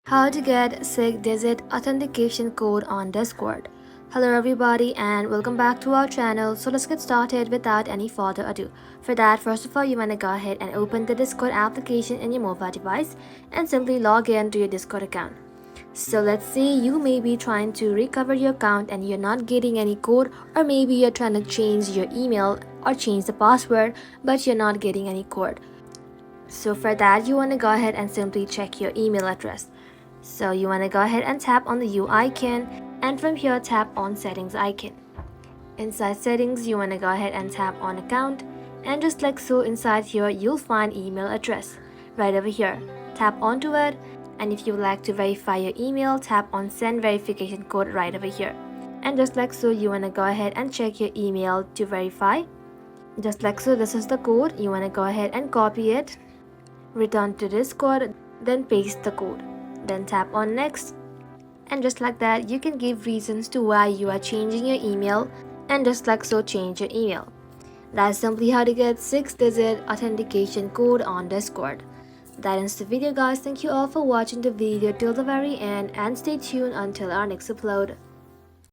How to get 6-digit authentication code on Discord. Hello everybody and welcome back to our channel. So let's get started without any further ado. For that, first of all, you want to go ahead and open the Discord application in your mobile device and simply log in to your Discord account. So let's say you may be trying to recover your account and you're not getting any code, or maybe you're trying to change your email or change the password but you're not getting any code. So for that, you want to go ahead and simply check your email address. So you want to go ahead and tap on the U icon, and from here tap on settings icon. Inside settings, you want to go ahead and tap on account, and just like so, inside here you'll find email address right over here. Tap onto it, and if you would like to verify your email, tap on send verification code right over here. And just like so, you want to go ahead and check your email to verify. Just like so, this is the code. You want to go ahead and copy it, return to Discord, then paste the code. Then tap on next, and just like that you can give reasons to why you are changing your email, and just like so change your email. That's simply how to get 6-digit authentication code on Discord. That ends the video guys. Thank you all for watching the video till the very end, and stay tuned until our next upload.